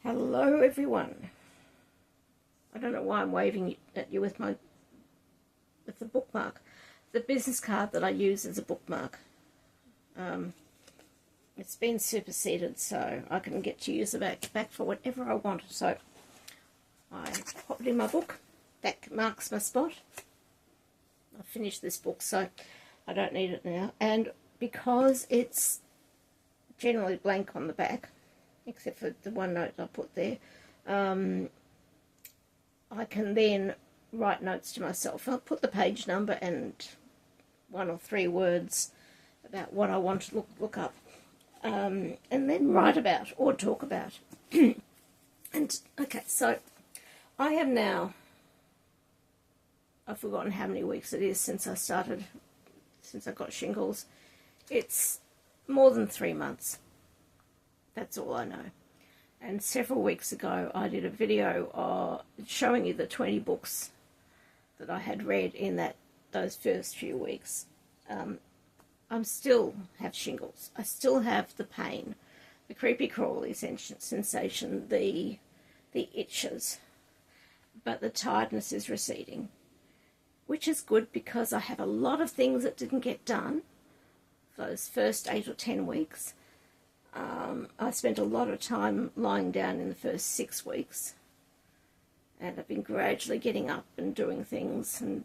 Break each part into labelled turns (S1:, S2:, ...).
S1: Hello everyone. I don't know why I'm waving at you with the bookmark. The business card that I use as a bookmark. It's been superseded, so I can get to use it back for whatever I want. So I pop it in my book. That marks my spot. I've finished this book, so I don't need it now. And because it's generally blank on the back, except for the one note I put there, I can then write notes to myself. I'll put the page number and 1 or 3 words about what I want to look up, and then write about or talk about. And okay, so I have now, I've forgotten how many weeks it is since I got shingles. It's more than 3 months. That's all I know. And several weeks ago I did a video showing you the 20 books that I had read in those first few weeks. I still have shingles. I still have the pain, the creepy crawly sensation, the itches, but the tiredness is receding, which is good because I have a lot of things that didn't get done those first 8 or 10 weeks. I spent a lot of time lying down in the first 6 weeks, and I've been gradually getting up and doing things and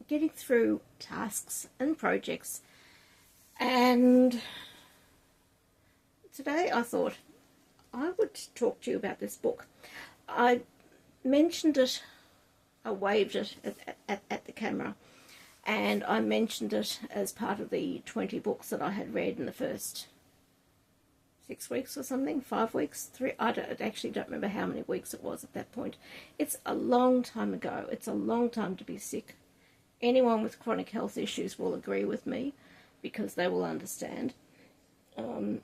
S1: getting through tasks and projects. And today I thought I would talk to you about this book. I mentioned it, I waved it at the camera, and I mentioned it as part of the 20 books that I had read in the first 6 weeks or something, 5 weeks, 3, I actually don't remember how many weeks it was at that point. It's a long time ago. It's a long time to be sick. Anyone with chronic health issues will agree with me because they will understand. And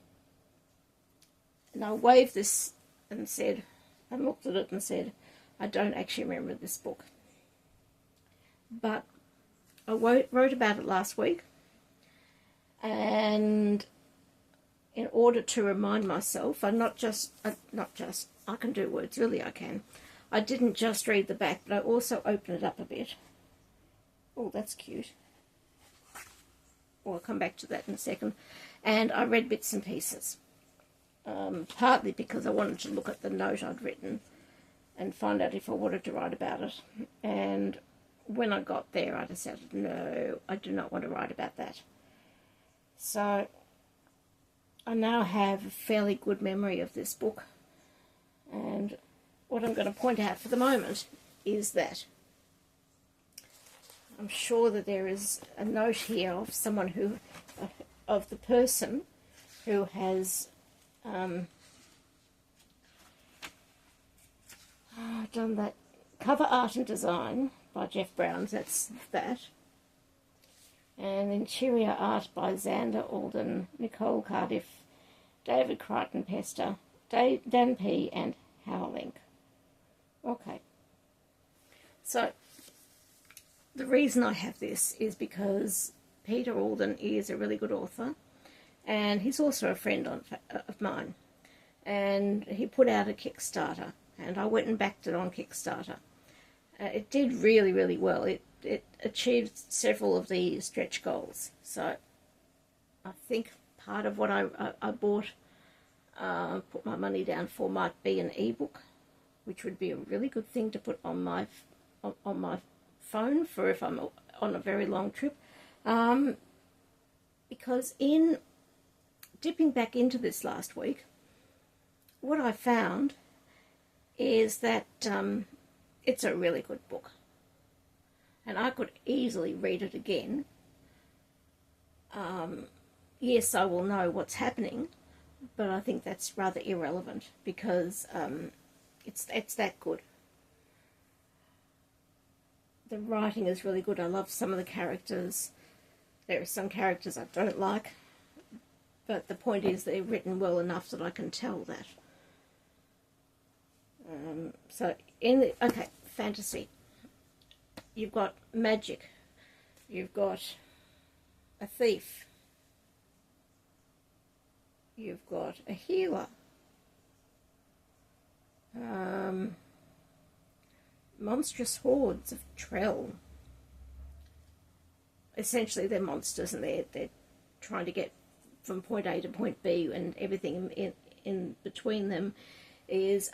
S1: I waved this and said, I looked at it and said, I don't actually remember this book. But I wrote about it last week, and in order to remind myself, I can do words, really I can. I didn't just read the back, but I also opened it up a bit. Oh, that's cute. Well, I'll come back to that in a second. And I read bits and pieces, partly because I wanted to look at the note I'd written and find out if I wanted to write about it. And when I got there, I decided, no, I do not want to write about that. So I now have a fairly good memory of this book, and what I'm going to point out for the moment is that I'm sure that there is a note here of someone of the person who has done that cover art and design by Jeff Brown's, that's that. And interior art by Xander Aldin, Nicole Cardiff, David Crichton-Pester, Dan P. and Howlink. Okay. So, the reason I have this is because Peter Aldin is a really good author, and he's also a friend of mine. And he put out a Kickstarter, and I went and backed it on Kickstarter. It did really, really well. It achieved several of the stretch goals. So I think part of what I bought, put my money down for, might be an ebook, which would be a really good thing to put on my phone for if I'm on a very long trip. Because in dipping back into this last week, what I found is that it's a really good book. And I could easily read it again. Yes, I will know what's happening, but I think that's rather irrelevant because it's that good. The writing is really good. I love some of the characters. There are some characters I don't like, but the point is they're written well enough that I can tell that. Okay, fantasy. You've got magic, you've got a thief, you've got a healer, monstrous hordes of Trell. Essentially, they're monsters, and they're trying to get from point A to point B, and everything in between them is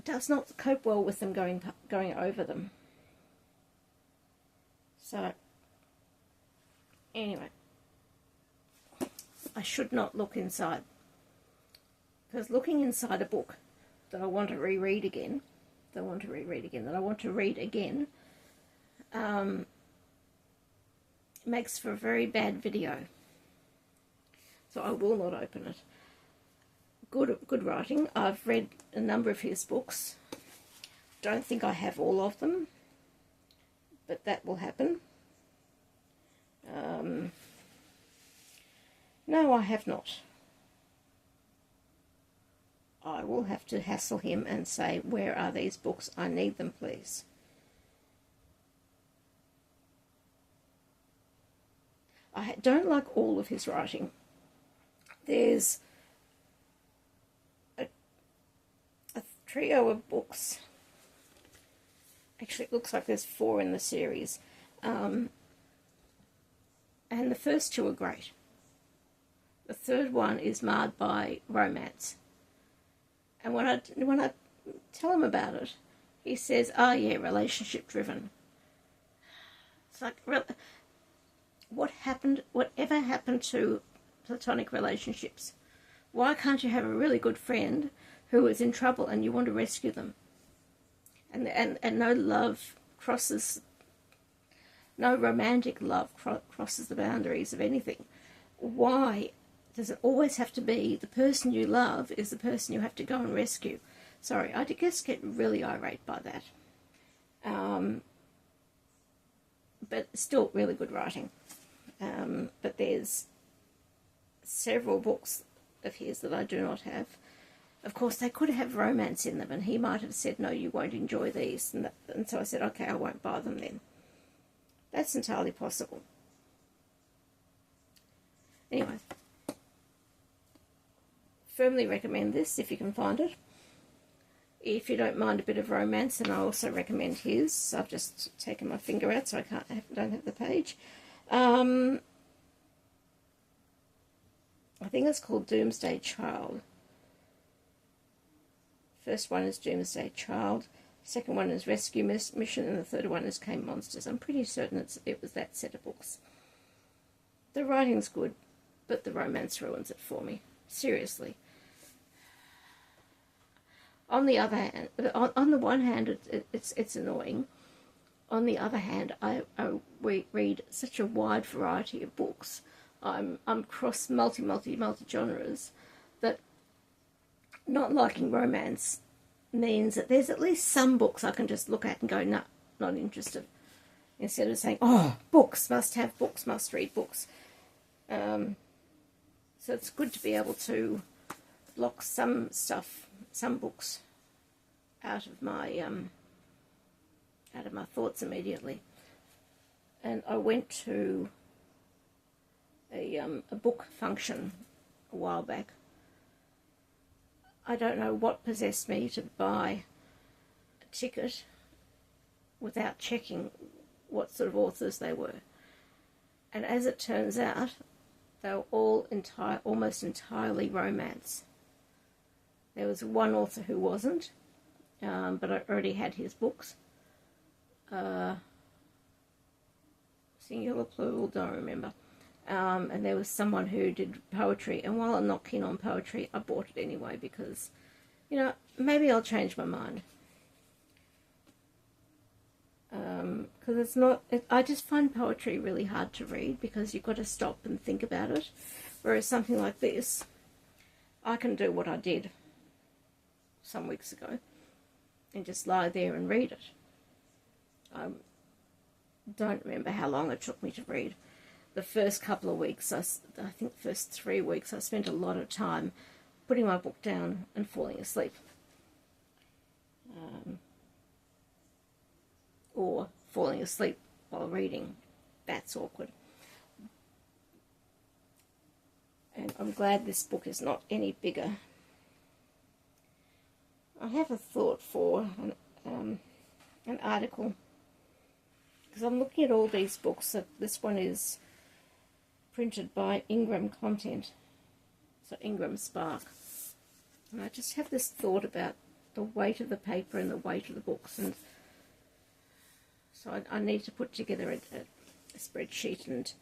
S1: does not cope well with them going over them. So anyway, I should not look inside, because looking inside a book that I want to reread again, that I want to read again, makes for a very bad video. So I will not open it. Good writing. I've read a number of his books. Don't think I have all of them, but that will happen. No, I have not. I will have to hassle him and say, where are these books? I need them, please. I don't like all of his writing. There's a trio of books. Actually, it looks like there's 4 in the series. And the first 2 are great. The third one is marred by romance. And when I tell him about it, he says, "Oh yeah, relationship driven." It's like, whatever happened to platonic relationships? Why can't you have a really good friend who is in trouble and you want to rescue them? And no love crosses, no romantic love crosses the boundaries of anything. Why does it always have to be the person you love is the person you have to go and rescue? Sorry, I just get really irate by that. But still really good writing. But there's several books of his that I do not have. Of course, they could have romance in them, and he might have said, no, you won't enjoy these. And so I said, okay, I won't buy them then. That's entirely possible. Anyway, firmly recommend this if you can find it. If you don't mind a bit of romance, then I also recommend his. I've just taken my finger out, so I don't have the page. I think it's called Doomsday Child. First one is Doomsday Child, second one is Rescue Mission, and the third one is Came Monsters. I'm pretty certain it was that set of books. The writing's good, but the romance ruins it for me. Seriously. On the other hand, on the one hand, it's annoying. On the other hand, I read such a wide variety of books. I'm cross multi genres, that not liking romance means that there's at least some books I can just look at and go, no, not interested. Instead of saying, oh, books, must have books, must read books. So it's good to be able to block some stuff, some books out of my thoughts immediately. And I went to a book function a while back. I don't know what possessed me to buy a ticket without checking what sort of authors they were. And as it turns out, they were all almost entirely romance. There was one author who wasn't, but I already had his books. Singular, plural, don't remember. And there was someone who did poetry, and while I'm not keen on poetry, I bought it anyway because, you know, maybe I'll change my mind. Because it's not, I just find poetry really hard to read because you've got to stop and think about it. Whereas something like this, I can do what I did some weeks ago and just lie there and read it. I don't remember how long it took me to read. The first couple of weeks, I think the first 3 weeks, I spent a lot of time putting my book down and falling asleep. Or falling asleep while reading. That's awkward. And I'm glad this book is not any bigger. I have a thought for an article, because I'm looking at all these books. So this one is printed by Ingram Content, so Ingram Spark. And I just have this thought about the weight of the paper and the weight of the books, and so I need to put together a spreadsheet and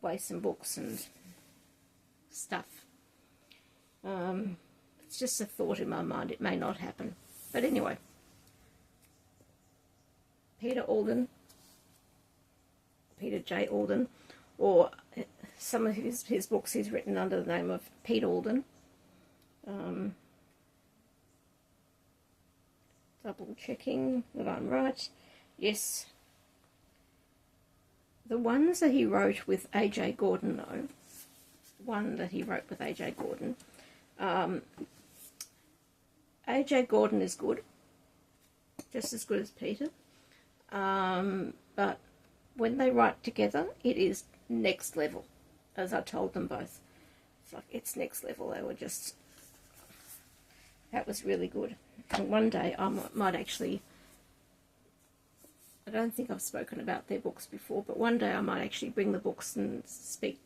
S1: weigh some books and stuff. It's just a thought in my mind. It may not happen, but anyway. Peter J. Aldin, or some of his books he's written under the name of Pete Aldin. Double checking that I'm right. Yes. The ones that he wrote with A.J. Gordon, though, one that he wrote with A.J. Gordon, A.J. Gordon is good, just as good as Peter, but when they write together, it is next level, as I told them both. It's like, it's next level. They were just, that was really good. And one day I might actually, I don't think I've spoken about their books before, but one day I might actually bring the books and speak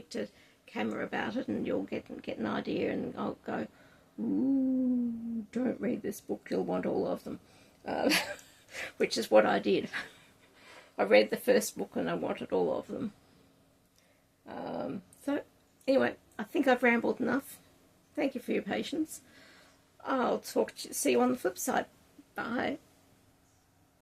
S1: to camera about it, and you'll get an idea, and I'll go, ooh, don't read this book, you'll want all of them, which is what I did. I read the first book and I wanted all of them. So anyway, I think I've rambled enough. Thank you for your patience. I'll see you on the flip side. Bye.